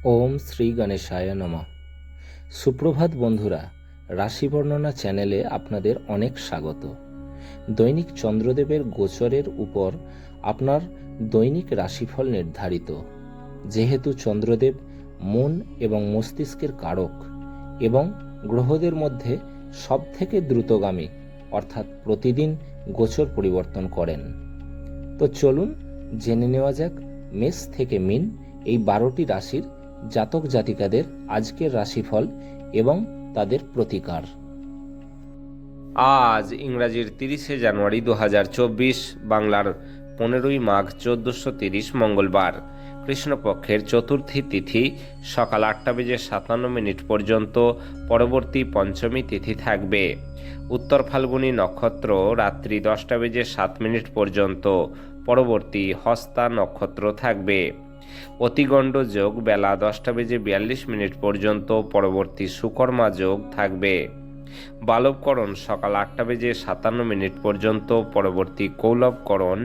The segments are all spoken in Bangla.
ওম শ্রী গণেশায় নমঃ। সুপ্রভাত বন্ধুরা, রাশি বর্ণনা চ্যানেলে আপনাদের অনেক স্বাগত। দৈনিক চন্দ্রদেবের গোচরের উপর আপনার দৈনিক রাশিফল নির্ধারিত। যেহেতু চন্দ্রদেব মন এবং মস্তিষ্কের কারক এবং গ্রহদের মধ্যে সবথেকে দ্রুতগামী, অর্থাৎ প্রতিদিন গোচর পরিবর্তন করেন। তো চলুন জেনে নেওয়া যাক মেষ থেকে মীন এই 12টি রাশির জাতক জাতিকাদের আজকের রাশিফল এবং তাদের প্রতিকার। আজ ইংরাজির 30শে জানুয়ারি 2024, বাংলার 15ই মাঘ 1430 মঙ্গলবার, কৃষ্ণপক্ষের চতুর্থী তিথি সকাল 8:57 পর্যন্ত, পরবর্তী পঞ্চমী তিথি থাকবে। উত্তর ফাল্গুনী নক্ষত্র রাত্রি 10:07 পর্যন্ত, পরবর্তী হস্তা নক্ষত্র থাকবে। অতিগণ্ড যোগ বেলা 10:42 পর্যন্ত, পরবর্তী সুকর্মা যোগ থাকবে। বালবকরণ সকাল 8:57 পর্যন্ত, পরবর্তী কৌলবকরণ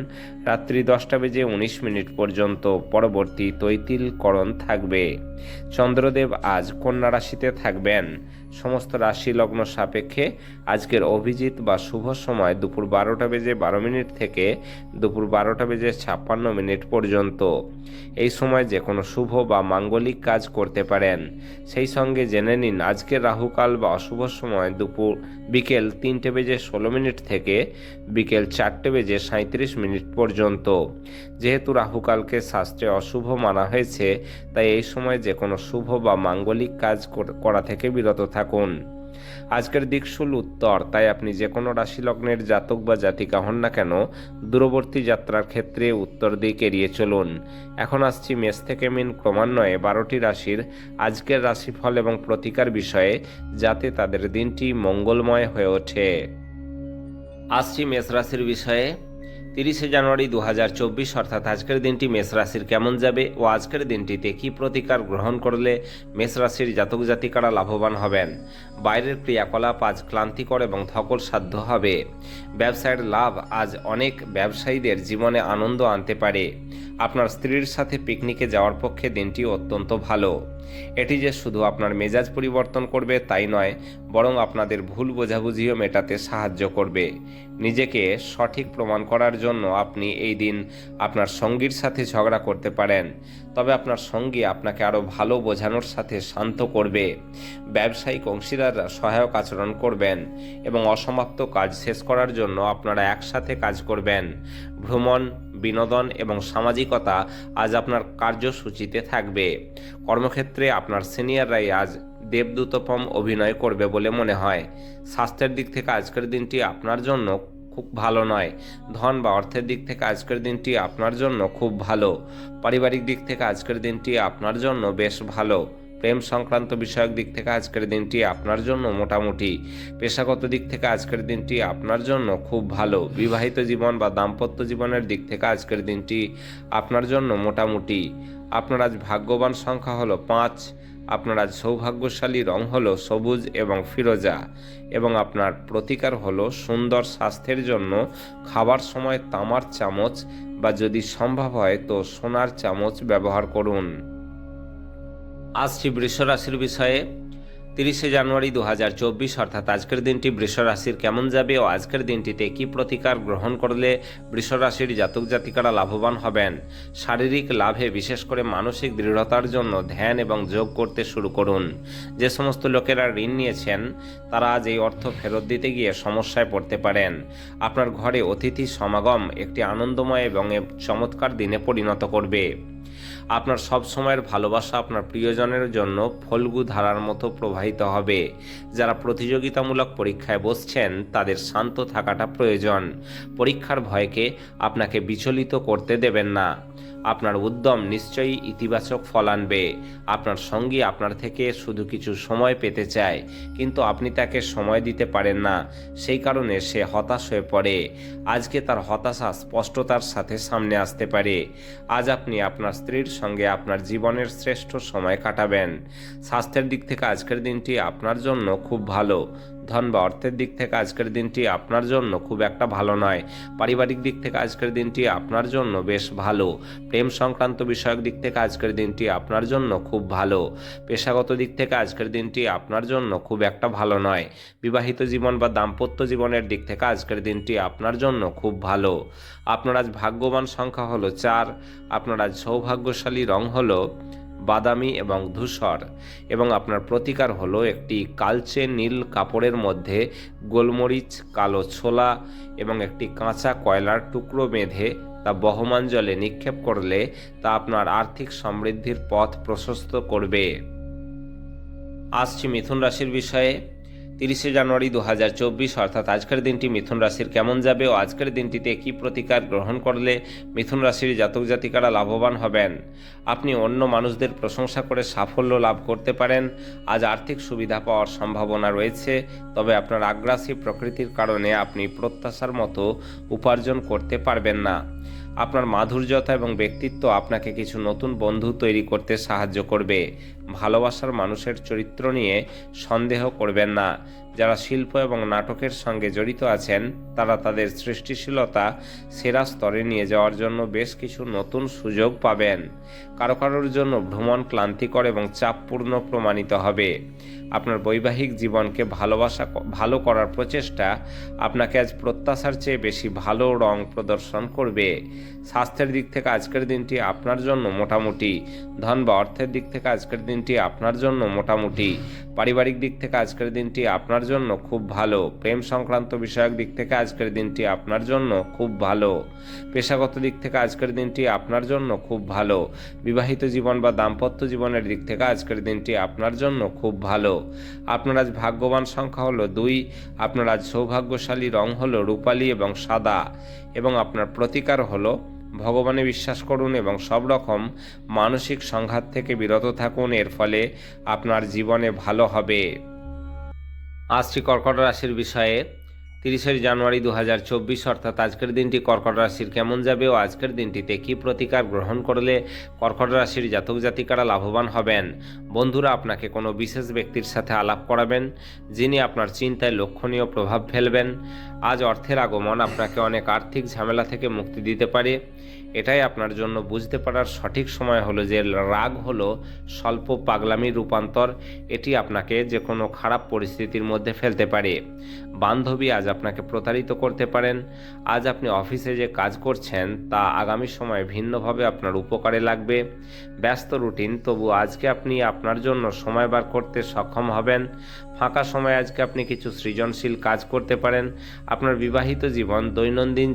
রাত্রি 10:19 পর্যন্ত, পরবর্তী তৈতিলকরণ থাকবে। চন্দ্রদেব আজ কন্যা রাশিতে থাকবেন। সমস্ত রাশি লগ্ন সাপেক্ষে আজকের অভিজিৎ বা শুভ সময় দুপুর 12:12 থেকে দুপুর 12:56 পর্যন্ত। এই সময় যে কোনো শুভ বা মাঙ্গলিক কাজ করতে পারেন। সেই সঙ্গে জেনে নিন আজকের রাহুকাল বা অশুভ সময় বিকেল 3:16 থেকে বিকেল 4:37 পর্যন্ত। যেহেতু রাহুকালকে শাস্ত্রে অশুভ মানা হয়েছে, তাই এই সময় যে কোনো শুভ বা মাঙ্গলিক কাজ করা থেকে বিরত থাকুন। আজকের দিকশুল উত্তর, তাই আপনি যে কোনো রাশি লগ্নের জাতক বা জাতিকা হন না কেন, দূরবর্তী যাত্রার ক্ষেত্রে উত্তর দিক এড়িয়ে চলুন। এখন আসছি মেষ থেকে মীন ক্রমান্বয়ে 12টি রাশির আজকের রাশিফল এবং প্রতিকার বিষয়ে, যাতে তাদের দিনটি মঙ্গলময় হয়ে ওঠে। আসছি মেষ রাশির বিষয়ে। 30শে জানুয়ারি 2024 অর্থাৎ আজকের দিনটি মেষ রাশির কেমন যাবে ও আজকের দিনটিতে কি প্রতিকার গ্রহণ করলে মেষ রাশির জাতক জাতিকারা লাভবান হবেন। বাইরের ক্রিয়াকলাপ আজ ক্লান্তিকর এবং ধকল সাধ্য হবে। ব্যবসায়ের লাভ আজ অনেক ব্যবসায়ীদের জীবনে আনন্দ আনতে পারে। আপনার স্ত্রীর সাথে পিকনিকে যাওয়ার পক্ষে দিনটি অত্যন্ত ভালো। এটি যে শুধু আপনার মেজাজ পরিবর্তন করবে তাই নয়, বরং আপনাদের ভুল বোঝাবুঝিও মেটাতে সাহায্য করবে। নিজেকে সঠিক প্রমাণ করার জন্য আপনি এই দিন আপনার সঙ্গীর সাথে ঝগড়া করতে পারেন, তবে আপনার সঙ্গী আপনাকে আরও ভালো বোঝানোর সাথে শান্ত করবে। ব্যবসায়িক অংশীদাররা সহায়ক আচরণ করবেন এবং অসমাপ্ত কাজ শেষ করার জন্য আপনারা একসাথে কাজ করবেন। ভ্রমণ, বিনোদন এবং সামাজিকতা আজ আপনার কার্যসূচিতে থাকবে। কর্মক্ষেত্রে আপনার সিনিয়ররাই আজ দেবদূতপম অভিনয় করবে বলে মনে হয়। স্বাস্থ্যের দিক থেকে আজকের দিনটি আপনার জন্য খুব ভালো নয়। ধন বা অর্থের দিক থেকে আজকের দিনটি আপনার জন্য খুব ভালো। পারিবারিক দিক থেকে আজকের দিনটি আপনার জন্য বেশ ভালো। প্রেম সংক্রান্ত বিষয়ক দিক থেকে আজকের দিনটি আপনার জন্য মোটামুটি। পেশাগত দিক থেকে আজকের দিনটি আপনার জন্য খুব ভালো। বিবাহিত জীবন বা দাম্পত্য জীবনের দিক থেকে আজকের দিনটি আপনার জন্য মোটামুটি। আপনার আজ ভাগ্যবান সংখ্যা হলো 5। আপনার আজ সৌভাগ্যশালী রং হলো সবুজ এবং ফিরোজা, এবং আপনার প্রতিকার হলো সুন্দর স্বাস্থ্যের জন্য খাবার সময় তামার চামচ বা যদি সম্ভব হয় তো সোনার চামচ ব্যবহার করুন। আসছি বৃষ রাশির বিষয়ে। 30শে জানুয়ারি 2024 অর্থাৎ আজকের দিনটি বৃষ রাশির কেমন যাবে ও আজকের দিনটিতে কি প্রতিকার গ্রহণ করলে বৃষ রাশির জাতক জাতিকারা লাভবান হবেন। শারীরিক লাভে, বিশেষ করে মানসিক দৃঢ়তার জন্য ধ্যান এবং যোগ করতে শুরু করুন। যে সমস্ত লোকেরা ঋণ নিয়েছেন তারা আজ এই অর্থ ফেরত দিতে গিয়ে সমস্যায় পড়তে পারেন। আপনার ঘরে অতিথি সমাগম একটি আনন্দময় এবং চমৎকার দিনে পরিণত করবে। আপনার সব সময়ের ভালোবাসা আপনার প্রিয়জনের জন্য ফল্গু ধারার মতো প্রবাহিত হবে। যারা প্রতিযোগিতামূলক পরীক্ষায় বসছেন তাদের শান্ত থাকাটা প্রয়োজন। পরীক্ষার ভয়কে আপনাকে বিচলিত করতে দেবেন না। আপনার উদ্যম নিশ্চয়ই ইতিবাচক ফল আনবে। আপনার সঙ্গী আপনার থেকে শুধু কিছু সময় পেতে চায়, কিন্তু আপনি তাকে সময় দিতে পারেন না। সেই কারণে সে হতাশ হয়ে পড়ে। আজকে তার হতাশা স্পষ্টতার সাথে সামনে আসতে পারে। আজ আপনি আপনার স্ত্রীর সঙ্গে আপনার জীবনের শ্রেষ্ঠ সময় কাটাবেন। স্বাস্থ্যের দিক থেকে আজকের দিনটি আপনার জন্য খুব ভালো। ধন বা অর্থের দিক থেকে আজকের দিনটি আপনার জন্য খুব একটা ভালো নয়। পারিবারিক দিক থেকে আজকের দিনটি আপনার জন্য বেশ ভালো। প্রেম সংক্রান্ত বিষয়ক দিক থেকে আজকের দিনটি আপনার জন্য খুব ভালো। পেশাগত দিক থেকে আজকের দিনটি আপনার জন্য খুব একটা ভালো নয়। বিবাহিত জীবন বা দাম্পত্য জীবনের দিক থেকে আজকের দিনটি আপনার জন্য খুব ভালো। আপনার আজ ভাগ্যবান সংখ্যা হলো 4। আপনার আজ সৌভাগ্যশালী রং হলো বাদামি এবং ধূসর, এবং আপনার প্রতিকার হলো একটি কালচে নীল কাপড়ের মধ্যে গোলমরিচ, কালো ছোলা এবং একটি কাঁচা কয়লার টুকরো বেঁধে তা বহমান জলে নিক্ষেপ করলে তা আপনার আর্থিক সমৃদ্ধির পথ প্রশস্ত করবে। আসছি মিথুন রাশির বিষয়ে। 30শে জানুয়ারি 2024 অর্থাৎ আজকের দিনটি মিথুন রাশির কেমন যাবে ও আজকের দিনটিতে কী প্রতিকার গ্রহণ করলে মিথুন রাশির জাতক জাতিকারা লাভবান হবেন। আপনি অন্য মানুষদের প্রশংসা করে সাফল্য লাভ করতে পারেন। আজ আর্থিক সুবিধা পাওয়ার সম্ভাবনা রয়েছে, তবে আপনার আগ্রাসী প্রকৃতির কারণে আপনি প্রত্যাশার মতো উপার্জন করতে পারবেন না। আপনার মাধুর্যতা এবং ব্যক্তিত্ব আপনাকে কিছু নতুন বন্ধু তৈরি করতে সাহায্য করবে। ভালোবাসার মানুষের চরিত্র নিয়ে সন্দেহ করবেন না। যারা শিল্প এবং নাটকের সঙ্গে জড়িত আছেন তারা তাদের সৃষ্টিশীলতা সেরা স্তরে নিয়ে যাওয়ার জন্য বেশ কিছু নতুন সুযোগ পাবেন। কারো কারোর জন্য ভ্রমণ ক্লান্তিকর এবং চাপপূর্ণ প্রমাণিত হবে। আপনার বৈবাহিক জীবনকে ভালো করার প্রচেষ্টা আপনাকে আজ প্রত্যাশার চেয়ে বেশি ভালো রং প্রদর্শন করবে। স্বাস্থ্যের দিক থেকে আজকের দিনটি আপনার জন্য মোটামুটি। ধন বা অর্থের দিক থেকে আজকের দিনটি আপনার জন্য মোটামুটি। পারিবারিক দিক থেকে আজকের দিনটি আপনার জন্য খুব ভালো। প্রেম সংক্রান্ত বিষয়ক দিক থেকে আজকের দিনটি আপনার জন্য খুব ভালো। পেশাগত দিক থেকে আজকের দিনটি আপনার জন্য খুব ভালো। বিবাহিত জীবন বা দাম্পত্য জীবনের দিক থেকে আজকের দিনটি আপনার জন্য খুব ভালো। আপনার আজ ভাগ্যবান সংখ্যা হলো 2। আপনার আজ সৌভাগ্যশালী রং হলো রূপালী এবং সাদা, এবং আপনার প্রতিকার হলো ভগবানে বিশ্বাস করুন এবং সব রকম মানসিক সংঘাত থেকে বিরত থাকুন। এর ফলে আপনার জীবনে ভালো হবে। আসছি কর্কট রাশির বিষয়ে। 30শে জানুয়ারি 2024 অর্থাৎ আজকের দিনটি কর্কট রাশির কেমন যাবে ও আজকের দিনটিতে কী প্রতিকার গ্রহণ করলে কর্কট রাশির জাতক জাতিকারা লাভবান হবেন। বন্ধুরা আপনাকে কোনো বিশেষ ব্যক্তির সাথে আলাপ করাবেন যিনি আপনার চিন্তায় লক্ষণীয় প্রভাব ফেলবেন। আজ অর্থের আগমন আপনাকে অনেক আর্থিক ঝামেলা থেকে মুক্তি দিতে পারে। এটাই আপনার জন্য বুঝতে পারার সঠিক সময় হলো যে রাগ হলো স্বল্প পাগলামির রূপান্তর। এটি আপনাকে যে কোনো খারাপ পরিস্থিতির মধ্যে ফেলতে পারে। বান্ধবী আজ আপনাকে প্রতারিত করতে পারেন। আজ আপনি অফিসে যে কাজ করছেন তা আগামী সময়ে ভিন্নভাবে আপনার উপকারে লাগবে। ব্যস্ত রুটিন, তবু আজকে আপনি আপনার জন্য সময় বার করতে সক্ষম হবেন। ফাঁকা সময় আজকে আপনি কিছু সৃজনশীল কাজ করতে পারেন। আপনার বিবাহিত জীবন দৈনন্দিন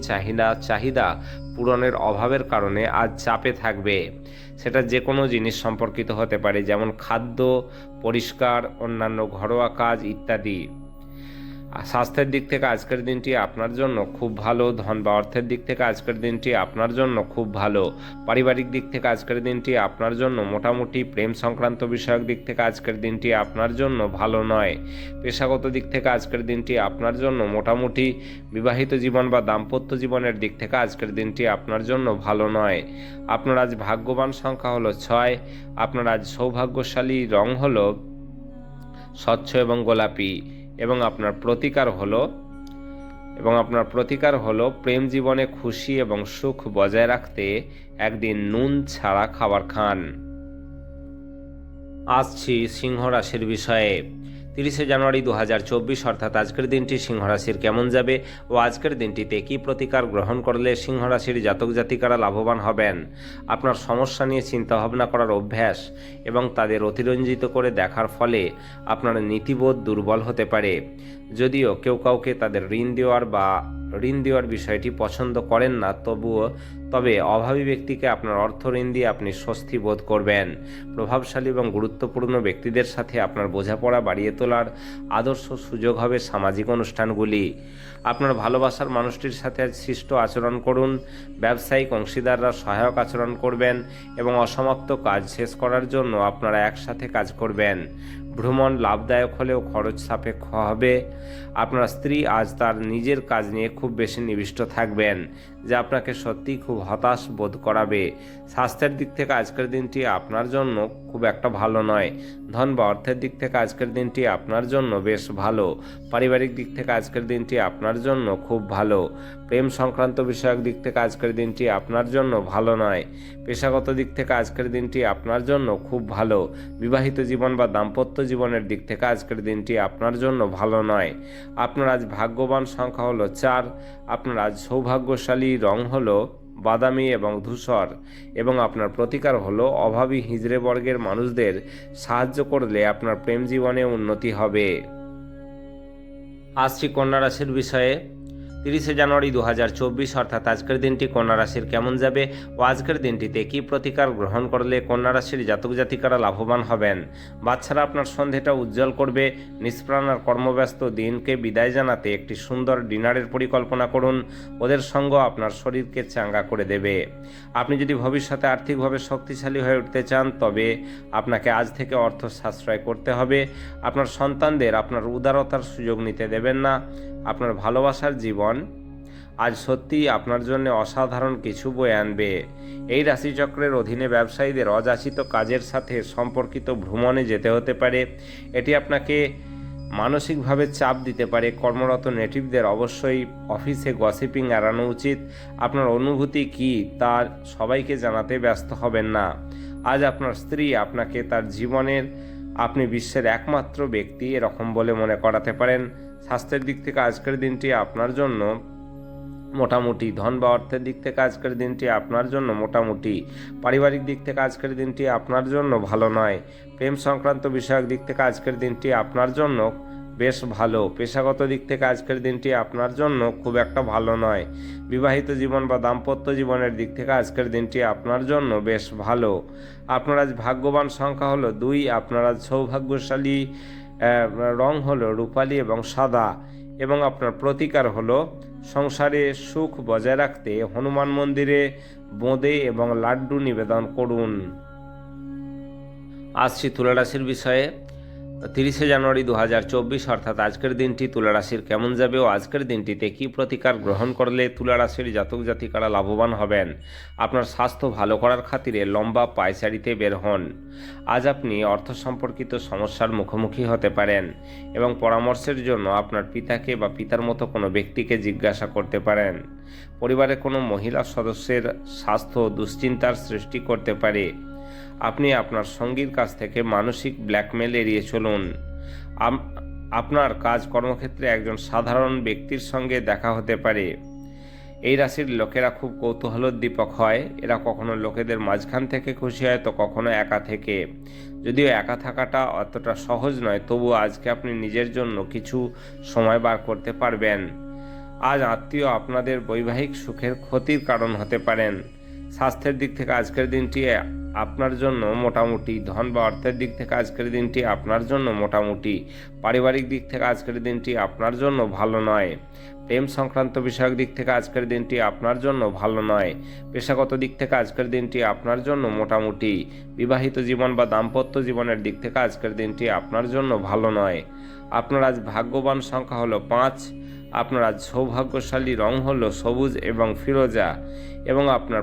চাহিদা পূরণের অভাবের কারণে আজ চাপে থাকবে। সেটা যে কোনো জিনিস সম্পর্কিত হতে পারে, যেমন খাদ্য, পরিষ্কার, অন্যান্য ঘরোয়া কাজ ইত্যাদি। স্বাস্থ্যের দিক থেকে আজকের দিনটি আপনার জন্য খুব ভালো। ধন বা অর্থের দিক থেকে আজকের দিনটি আপনার জন্য খুব ভালো। পারিবারিক দিক থেকে আজকের দিনটি আপনার জন্য মোটামুটি। প্রেম সংক্রান্ত বিষয়ক দিক থেকে আজকের দিনটি আপনার জন্য ভালো নয়। পেশাগত দিক থেকে আজকের দিনটি আপনার জন্য মোটামুটি। বিবাহিত জীবন বা দাম্পত্য জীবনের দিক থেকে আজকের দিনটি আপনার জন্য ভালো নয়। আপনার আজ ভাগ্যবান সংখ্যা হলো 6। আপনার আজ সৌভাগ্যশালী রং হলো স্বচ্ছ এবং গোলাপি, এবং আপনার প্রতিকার হলো প্রেম জীবনে খুশি এবং সুখ বজায় রাখতে একদিন নুন ছাড়া খাবার খান। আসছি সিংহ রাশির বিষয়ে। 30শে জানুয়ারি 2024 অর্থাৎ আজকের দিনটি সিংহ রাশির কেমন যাবে ও আজকের দিনটিতে কী প্রতিকার গ্রহণ করলে সিংহ রাশির জাতক জাতিকারা লাভবান হবেন। আপনার সমস্যা নিয়ে চিন্তাভাবনা করার অভ্যাস এবং তাদের অতিরঞ্জিত করে দেখার ফলে আপনার নীতিবোধ দুর্বল হতে পারে। যদিও কেউ কাউকে তাদের ঋণ দেওয়ার বিষয়টি পছন্দ করেন না, তবে অভাবী ব্যক্তিকে আপনার অর্থ ঋণ দিয়ে আপনি স্বস্তি বোধ করবেন। প্রভাবশালী এবং গুরুত্বপূর্ণ ব্যক্তিদের সাথে আপনার বোঝাপড়া বাড়িয়ে তোলার আদর্শ সুযোগ হবে সামাজিক অনুষ্ঠানগুলি। আপনার ভালোবাসার মানুষটির সাথে শিষ্ট আচরণ করুন। ব্যবসায়িক অংশীদাররা সহায়ক আচরণ করবেন এবং অসমাপ্ত কাজ শেষ করার জন্য আপনারা একসাথে কাজ করবেন। ভ্রমণ লাভদায়ক হলেও খরচ সাপেক্ষ হবে। আপনার স্ত্রী আজ তার নিজের কাজ নিয়ে খুব বেশি নিবিষ্ট থাকবেন, যা আপনাকে সত্যিই খুব হতাশ বোধ করাবে। স্বাস্থ্যের দিক থেকে আজকের দিনটি আপনার জন্য খুব একটা ভালো নয়। ধন বা অর্থের দিক থেকে আজকের দিনটি আপনার জন্য বেশ ভালো। পারিবারিক দিক থেকে আজকের দিনটি আপনার জন্য খুব ভালো। প্রেম সংক্রান্ত বিষয়ক দিক থেকে আজকের দিনটি আপনার জন্য ভালো নয়। পেশাগত দিক থেকে আজকের দিনটি আপনার জন্য খুব ভালো। বিবাহিত জীবন বা দাম্পত্য জীবনের দিক থেকে আজকের দিনটি আপনার জন্য ভালো নয়। আপনার আজ ভাগ্যবান সংখ্যা হলো 4। আপনার আজ সৌভাগ্যশালী রং হলো বাদামি এবং ধূসর, এবং আপনার প্রতিকার হলো অভাবী হিজড়ে বর্গের মানুষদের সাহায্য করলে আপনার প্রেম জীবনে উন্নতি হবে। আসছি কন্যা রাশির বিষয়ে। 30 জানুয়ারি 2024 অর্থাৎ আজকের দিনটি কন্যা রাশির কেমন যাবে ও আজকের দিনটিতে কী প্রতিকার গ্রহণ করলে কন্যা রাশির জাতক জাতিকারা লাভবান হবেন। বাচ্চারা আপনার সন্ধেটা উজ্জ্বল করবে। নিষ্প্রাণ আর কর্মব্যস্ত দিনকে বিদায় জানাতে একটি সুন্দর ডিনারের পরিকল্পনা করুন। ওদের সঙ্গ আপনার শরীরকে চাঙ্গা করে দেবে। আপনি যদি ভবিষ্যতে আর্থিকভাবে শক্তিশালী হয়ে উঠতে চান, তবে আপনাকে আজ থেকে অর্থ সাশ্রয় করতে হবে। আপনার সন্তানদের আপনার উদারতার সুযোগ নিতে দেবেন না। আপনার ভালোবাসার জীবন আজ সত্যিই আপনার জন্য অসাধারণ কিছু বয়ে আনবে। এই রাশিচক্রের অধীনে ব্যবসায়ীদের অযাচিত কাজের সাথে সম্পর্কিত ভ্রমণে যেতে হতে পারে। এটি আপনাকে মানসিকভাবে চাপ দিতে পারে। কর্মরত নেটিভদের অবশ্যই অফিসে গসিপিং এড়ানো উচিত। আপনার অনুভূতি কী তা সবাইকে জানাতে ব্যস্ত হবেন না। আজ আপনার স্ত্রী আপনাকে তার জীবনের আপনি বিশ্বের একমাত্র ব্যক্তি এরকম বলে মনে করাতে পারেন। স্বাস্থ্যের দিক থেকে আজকের দিনটি আপনার জন্য মোটামুটি। ধন বা অর্থের দিক থেকে আজকের দিনটি আপনার জন্য মোটামুটি। পারিবারিক দিক থেকে আজকের দিনটি আপনার জন্য ভালো নয়। প্রেম সংক্রান্ত বিষয়ক দিক থেকে আজকের দিনটি আপনার জন্য বেশ ভালো। পেশাগত দিক থেকে আজকের দিনটি আপনার জন্য খুব একটা ভালো নয়। বিবাহিত জীবন বা দাম্পত্য জীবনের দিক থেকে আজকের দিনটি আপনার জন্য বেশ ভালো। আপনার আজ ভাগ্যবান সংখ্যা হলো 2। আপনার আজ সৌভাগ্যশালী রং হলো রূপালী এবং সাদা, এবং আপনার প্রতিকার হলো সংসারে সুখ বজায় রাখতে হনুমান মন্দিরে বোঁদে এবং লাড্ডু নিবেদন করুন। আসছি তুলা রাশির বিষয়ে। 30 জানুয়ারি 2024 অর্থাৎ আজকের দিনটি তুলা রাশির কেমন যাবে ও আজকের দিনটিতে কী প্রতিকার গ্রহণ করলে তুলা রাশির জাতক জাতিকারা লাভবান হবেন। আপনার স্বাস্থ্য ভালো করার খাতিরে লম্বা পায়চারিতে বের হন। আজ আপনি অর্থ সম্পর্কিত সমস্যার মুখোমুখি হতে পারেন এবং পরামর্শের জন্য আপনার পিতাকে বা পিতার মতো কোনো ব্যক্তিকে জিজ্ঞাসা করতে পারেন। পরিবারের কোনো মহিলা সদস্যের স্বাস্থ্য দুশ্চিন্তার সৃষ্টি করতে পারে। আপনি আপনার সঙ্গীর কাছ থেকে মানসিক ব্ল্যাকমেল এড়িয়ে চলুন। আপনার কাজ কর্মক্ষেত্রে একজন সাধারণ ব্যক্তির সঙ্গে দেখা হতে পারে। এই রাশির লোকেরা খুব কৌতূহলোদ্দীপক হয়। এরা কখনো লোকেদের মাঝখান থেকে খুশি হয়, তো কখনো একা থেকে। যদিও একা থাকাটা অতটা সহজ নয়, তবুও আজকে আপনি নিজের জন্য কিছু সময় বার করতে পারবেন। আজ আত্মীয় আপনাদের বৈবাহিক সুখের ক্ষতির কারণ হতে পারেন। স্বাস্থ্যের দিক থেকে আজকের দিনটি আপনার জন্য মোটামুটি। ধন বা অর্থের দিক থেকে আজকের দিনটি আপনার জন্য মোটামুটি। পারিবারিক দিক থেকে আজকের দিনটি আপনার জন্য ভালো নয়। প্রেম সংক্রান্ত বিষয়ক দিক থেকে আজকের দিনটি আপনার জন্য ভালো নয়। পেশাগত দিক থেকে আজকের দিনটি আপনার জন্য মোটামুটি। বিবাহিত জীবন বা দাম্পত্য জীবনের দিক থেকে আজকের দিনটি আপনার জন্য ভালো নয়। আপনার আজ ভাগ্যবান সংখ্যা হলো 5। আপনার আজ সৌভাগ্যশালী রং হলো সবুজ এবং ফিরোজা, এবং আপনার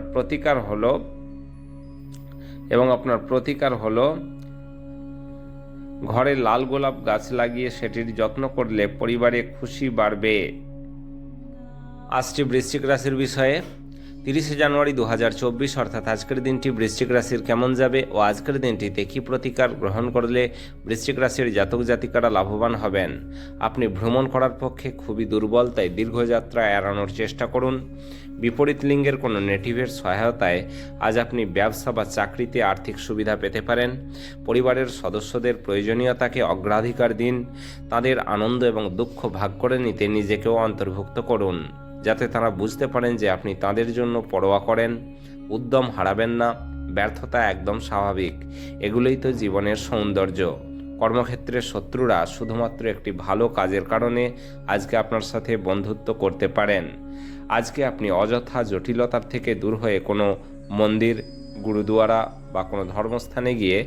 প্রতিকার হলো ঘরে লাল গোলাপ গাছ লাগিয়ে সেটির যত্ন করলে পরিবারে খুশি বাড়বে। আসছি বৃশ্চিক রাশির বিষয়ে। 30 জানুয়ারি 2024 অর্থাৎ আজকের দিনটি বৃশ্চিক রাশির কেমন যাবে ও আজকের দিনটিতে কী প্রতিকার গ্রহণ করলে বৃশ্চিক রাশির জাতক জাতিকারা লাভবান হবেন। আপনি ভ্রমণ করার পক্ষে খুবই দুর্বল, তাই দীর্ঘযাত্রা এড়ানোর চেষ্টা করুন। বিপরীত লিঙ্গের কোনো নেটিভের সহায়তায় আজ আপনি ব্যবসা বা চাকরিতে আর্থিক সুবিধা পেতে পারেন। পরিবারের সদস্যদের প্রয়োজনীয়তাকে অগ্রাধিকার দিন। তাদের আনন্দ এবং দুঃখ ভাগ করে নিতে নিজেকেও অন্তর্ভুক্ত করুন, যাতে তারা বুঝতে পারেন যে আপনি তাদের জন্য পরোয়া করেন। উদ্যম হারাবেন না। ব্যর্থতা একদম স্বাভাবিক। এগুলোই তো জীবনের সৌন্দর্য। কর্মক্ষেত্রে শত্রুরা শুধুমাত্র একটি ভালো কাজের কারণে আজকে আপনার সাথে বন্ধুত্ব করতে পারেন। আজকে আপনি অযথা জটিলতার থেকে দূর হয়ে কোনো মন্দির, গুরুদুয়ারা বা কোনো ধর্মস্থানে গিয়ে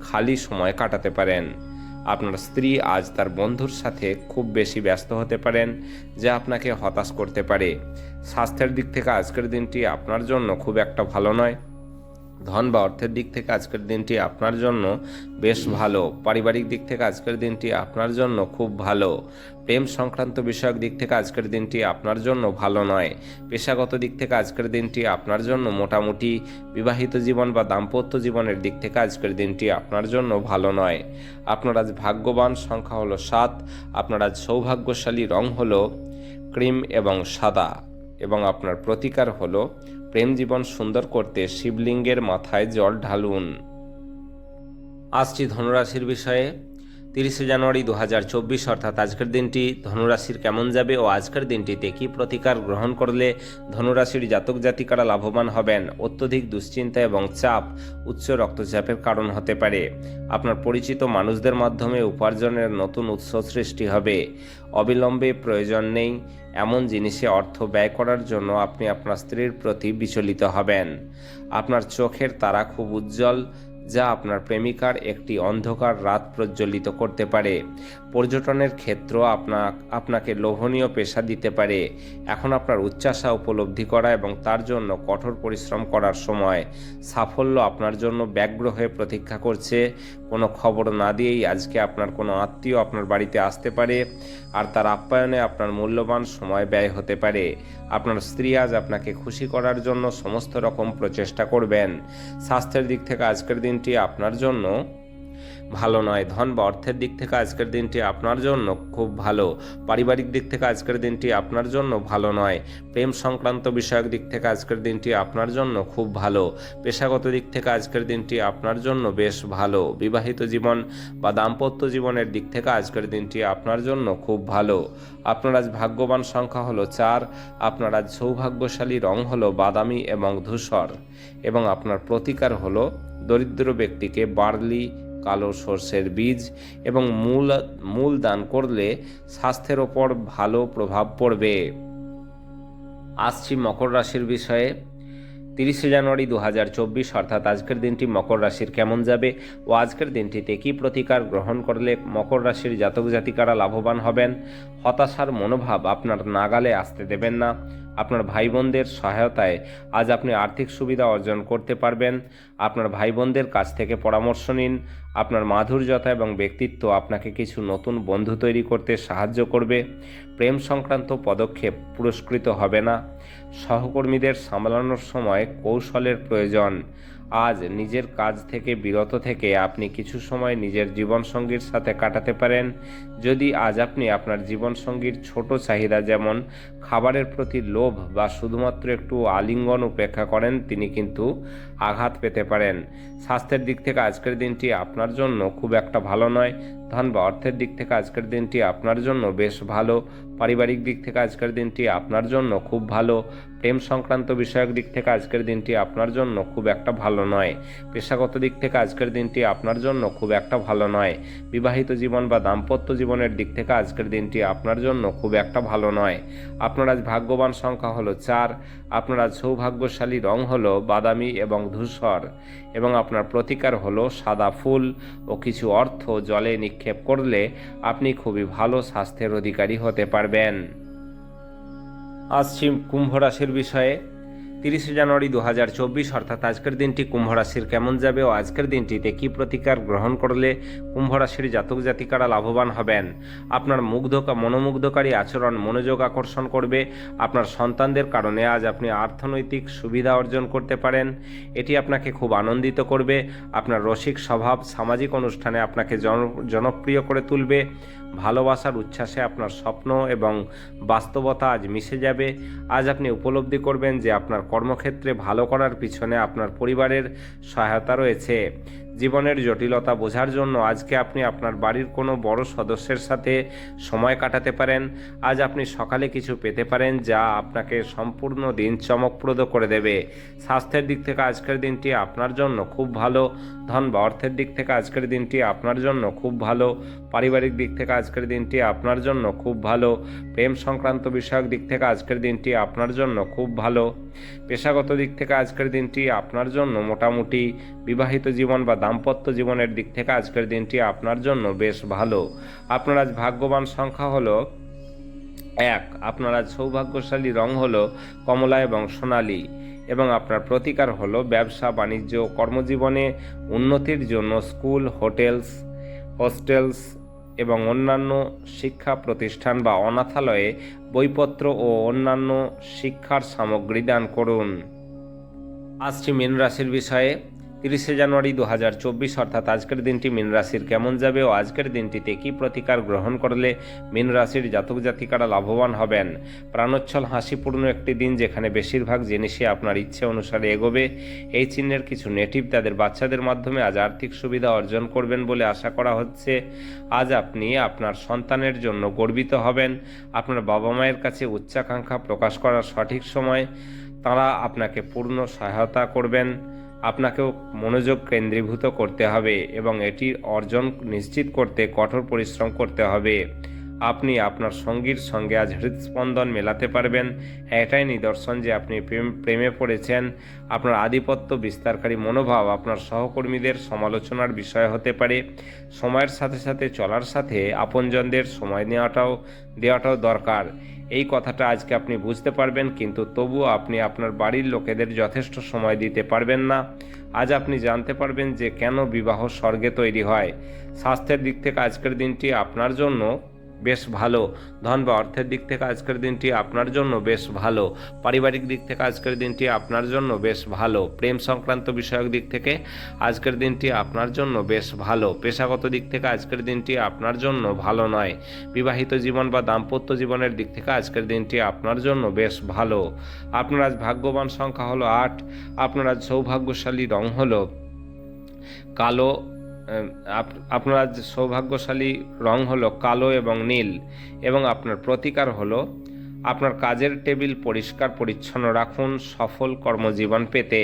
খালি সময় কাটাতে পারেন। আপনার স্ত্রী আজ তার বন্ধুর সাথে খুব বেশি ব্যস্ত হতে পারেন, যা আপনাকে হতাশ করতে পারে। স্বাস্থ্যের দিক থেকে আজকের দিনটি আপনার জন্য খুব একটা ভালো নয়। ধন বা অর্থের দিক থেকে আজকের দিনটি আপনার জন্য বেশ ভালো। পারিবারিক দিক থেকে আজকের দিনটি আপনার জন্য খুব ভালো। প্রেম সংক্রান্ত বিষয়ক দিক থেকে আজকের দিনটি আপনার জন্য ভালো নয়। পেশাগত দিক থেকে আজকের দিনটি আপনার জন্য মোটামুটি। বিবাহিত জীবন বা দাম্পত্য জীবনের দিক থেকে আজকের দিনটি আপনার জন্য ভালো নয়। আপনার আজ ভাগ্যবান সংখ্যা হলো 7। আপনার আজ সৌভাগ্যশালী রং হলো ক্রিম এবং সাদা, এবং আপনার প্রতিকার হলো প্রেম জীবন সুন্দর করতে শিবলিঙ্গের মাথায় জল ঢালুন। আসছি ধনুরাশির বিষয়ে। 30 জানুয়ারি 2024 অর্থাৎ আজকের দিনটি ধনুরাশির কেমন যাবে ও আজকের দিনটিতে কী প্রতিকার গ্রহণ করলে ধনুরাশির জাতক জাতিকারা লাভবান হবেন। অত্যধিক দুশ্চিন্তা এবং চাপ উচ্চ রক্তচাপের কারণ হতে পারে। আপনার পরিচিত মানুষদের মাধ্যমে উপার্জনের নতুন উৎস সৃষ্টি হবে। অবিলম্বে প্রয়োজন নেই এমন জিনিসে অর্থ ব্যয় করার জন্য আপনি আপনার স্ত্রীর প্রতি বিচলিত হবেন। আপনার চোখের তারা খুব উজ্জ্বল, যা আপনার প্রেমিকার একটি অন্ধকার রাত প্রজ্বলিত করতে পারে। পর্যটনের ক্ষেত্র আপনাকে লোভনীয় পেশা দিতে পারে। এখন আপনার উচ্চাশা উপলব্ধি করা এবং তার জন্য কঠোর পরিশ্রম করার সময়। সাফল্য আপনার জন্য ব্যগ্র হয়ে প্রতীক্ষা করছে। কোনো খবর না দিয়েই আজকে আপনার কোনো আত্মীয় আপনার বাড়িতে আসতে পারে, আর তার আপ্যায়নে আপনার মূল্যবান সময় ব্যয় হতে পারে। আপনার স্ত্রী আজ আপনাকে খুশি করার জন্য সমস্ত রকম প্রচেষ্টা করবেন। স্বাস্থ্যের দিক থেকে আজকের দিনটি আপনার জন্য ভালো নয়। ধন বা অর্থের দিক থেকে আজকের দিনটি আপনার জন্য খুব ভালো। পারিবারিক দিক থেকে আজকের দিনটি আপনার জন্য ভালো নয়। প্রেম সংক্রান্ত বিষয়ক দিক থেকে আজকের দিনটি আপনার জন্য খুব ভালো। পেশাগত দিক থেকে আজকের দিনটি আপনার জন্য বেশ ভালো। বিবাহিত জীবন বা দাম্পত্য জীবনের দিক থেকে আজকের দিনটি আপনার জন্য খুব ভালো। আপনার আজ ভাগ্যবান সংখ্যা হলো 4। আপনার আজ সৌভাগ্যশালী রং হলো বাদামি এবং ধূসর, এবং আপনার প্রতিকার হলো দরিদ্র ব্যক্তিকে বার্লি, কালো সর্ষের বীজ এবং মূল দান করলে স্বাস্থ্যের ওপর ভালো প্রভাব পড়বে। আসছি মকর রাশির বিষয়ে। 30 জানুয়ারি 2024 অর্থাৎ আজকের দিনটি মকর রাশির কেমন যাবে ও আজকের দিনটিতে কী প্রতিকার গ্রহণ করলে মকর রাশির জাতক জাতিকারা লাভবান হবেন। হতাশার মনোভাব আপনার নাগালে আসতে দেবেন না। আপনার ভাই বোনদের সহায়তায় আজ আপনি আর্থিক সুবিধা অর্জন করতে পারবেন। আপনার ভাই বোনদের কাছ থেকে পরামর্শ নিন। আপনার মাধুর্যতা এবং ব্যক্তিত্ব আপনাকে কিছু নতুন বন্ধু তৈরি করতে সাহায্য করবে। প্রেম সংক্রান্ত পদক্ষেপ পুরস্কৃত হবে না। সহকর্মীদের সামলানোর সময় কৌশলের প্রয়োজন। আজ নিজের কাজ থেকে বিরত থেকে আপনি কিছু সময় নিজের জীবনসঙ্গীর সাথে কাটাতে পারেন। যদি আজ আপনি আপনার জীবনসঙ্গীর ছোট চাহিদা যেমন খাবারের প্রতি লোভ বা শুধুমাত্র একটু আলিঙ্গন উপেক্ষা করেন, তিনি কিন্তু আঘাত পেতে পারেন। স্বাস্থ্যের দিক থেকে আজকের দিনটি আপনার জন্য খুব একটা ভালো নয়। ধন বা অর্থের দিক থেকে আজকের দিনটি আপনার জন্য বেশ ভালো। পারিবারিক দিক থেকে আজকের দিনটি আপনার জন্য খুব ভালো। প্রেম সংক্রান্ত বিষয়ক দিক থেকে আজকের দিনটি আপনার জন্য খুব একটা ভালো নয়। পেশাগত দিক থেকে আজকের দিনটি আপনার জন্য খুব একটা ভালো নয়। বিবাহিত জীবন বা দাম্পত্য জীবনের দিক থেকে আজকের দিনটি আপনার জন্য খুব একটা ভালো নয়। আপনার আজ ভাগ্যবান সংখ্যা হলো 4। আপনার আজ সৌভাগ্যশালী রং হলো বাদামি এবং ধূসর, এবং আপনার প্রতিকার হলো সাদা ফুল ও কিছু অর্থ জলে নিক্ষেপ করলে আপনি খুবই ভালো স্বাস্থ্যের অধিকারী হতে পারবেন। আসছি কুম্ভ রাশির বিষয়ে। 30 জানুয়ারি 2024 অর্থাৎ আজকের দিনটি কুম্ভ রাশির কেমন যাবে ও আজকের দিনটিতে কী প্রতিকার গ্রহণ করলে কুম্ভ রাশির জাতক জাতিকারা লাভবান হবেন। আপনার মনোমুগ্ধকারী আচরণ মনোযোগ আকর্ষণ করবে। আপনার সন্তানদের কারণে আজ আপনি অর্থনৈতিক সুবিধা অর্জন করতে পারেন। এটি আপনাকে খুব আনন্দিত করবে। আপনার রসিক স্বভাব সামাজিক অনুষ্ঠানে আপনাকে জনপ্রিয় করে তুলবে। ভালোবাসার উচ্ছ্বাসে আপনার স্বপ্ন এবং বাস্তবতা আজ মিশে যাবে। আজ আপনি উপলব্ধি করবেন যে আপনার কর্মক্ষেত্রে ভালো করার পিছনে আপনার পরিবারের সহায়তা রয়েছে। জীবনের জটিলতা বোঝার জন্য আজকে আপনি আপনার বাড়ির কোনো বড় সদস্যের সাথে সময় কাটাতে পারেন। আজ আপনি সকালে কিছু পেতে পারেন যা আপনাকে সম্পূর্ণ দিন চমকপ্রদ করে দেবে। স্বাস্থ্যের দিক থেকে আজকের দিনটি আপনার জন্য খুব ভালো। ধন বা অর্থের দিক থেকে আজকের দিনটি আপনার জন্য খুব ভালো। পারিবারিক দিক থেকে আজকের দিনটি আপনার জন্য খুব ভালো। প্রেম সংক্রান্ত বিষয়ক দিক থেকে আজকের দিনটি আপনার জন্য খুব ভালো। পেশাগত দিক থেকে আজকের দিনটি আপনার জন্য মোটামুটি। বিবাহিত জীবন বা দাম্পত্য জীবনের দিক থেকে আজকের দিনটি আপনার জন্য বেশ ভালো। আপনার আজ ভাগ্যবান সংখ্যা হলো 1। আপনার আজ সৌভাগ্যশালী রং হলো কমলা এবং সোনালী এবং আপনার প্রতিকার হলো ব্যবসা বাণিজ্য কর্মজীবনে উন্নতির জন্য স্কুল হোস্টেলস এবং অন্যান্য শিক্ষা প্রতিষ্ঠান বা অনাথালয়ে বইপত্র ও অন্যান্য শিক্ষার সামগ্রী দান করুন। আসছি মীন রাশির বিষয়ে। 30শে জানুয়ারি 2024 অর্থাৎ আজকের দিনটি মীন রাশির কেমন যাবে ও আজকের দিনটিতে কী প্রতিকার গ্রহণ করলে মীন রাশির জাতক জাতিকারা লাভবান হবেন। প্রাণোচ্ছল হাসিপূর্ণ একটি দিন যেখানে বেশিরভাগ জিনিসই আপনার ইচ্ছে অনুসারে এগোবে। এই চিহ্নের কিছু নেটিভ তাদের বাচ্চাদের মাধ্যমে আজ আর্থিক সুবিধা অর্জন করবেন বলে আশা করা হচ্ছে। আজ আপনি আপনার সন্তানের জন্য গর্বিত হবেন। আপনার বাবা মায়ের কাছে উচ্চাকাঙ্ক্ষা প্রকাশ করার সঠিক সময়। তারা আপনাকে পূর্ণ সহায়তা করবেন। আপনাকেও মনোযোগ কেন্দ্রীভূত করতে হবে এবং এটি অর্জন নিশ্চিত করতে কঠোর পরিশ্রম করতে হবে। আপনি আপনার সঙ্গীর সঙ্গে আজ হৃদস্পন্দন মেলাতে পারবেন। এটাই নিদর্শন যে আপনি প্রেমে পড়েছেন। আপনার আধিপত্য বিস্তারকারী মনোভাব আপনার সহকর্মীদের সমালোচনার বিষয় হতে পারে। সময়ের সাথে সাথে চলার সাথে আপনজনদের সময় দেওয়াটাও দরকার। এই কথাটা আজকে আপনি বুঝতে পারবেন, কিন্তু তবুও আপনি আপনার বাড়ির লোকেদের যথেষ্ট সময় দিতে পারবেন না। আজ আপনি জানতে পারবেন যে কেন বিবাহ স্বর্গে তৈরি হয়। স্বাস্থ্যের দিক থেকে আজকের দিনটি আপনার জন্য বেশ ভালো। ধন বা অর্থের দিক থেকে আজকের দিনটি আপনার জন্য বেশ ভালো। পারিবারিক দিক থেকে আজকের দিনটি আপনার জন্য বেশ ভালো। প্রেম সংক্রান্ত বিষয়ক দিক থেকে আজকের দিনটি আপনার জন্য বেশ ভালো। পেশাগত দিক থেকে আজকের দিনটি আপনার জন্য ভালো নয়। বিবাহিত জীবন বা দাম্পত্য জীবনের দিক থেকে আজকের দিনটি আপনার জন্য বেশ ভালো। আপনার আজ ভাগ্যবান সংখ্যা হলো 8। আপনার আজ সৌভাগ্যশালী রং হলো কালো। আপনার আজ সৌভাগ্যশালী রং হলো কালো এবং নীল এবং আপনার প্রতিকার হলো আপনার কাজের টেবিল পরিষ্কার পরিচ্ছন্ন রাখুন সফল কর্মজীবন পেতে।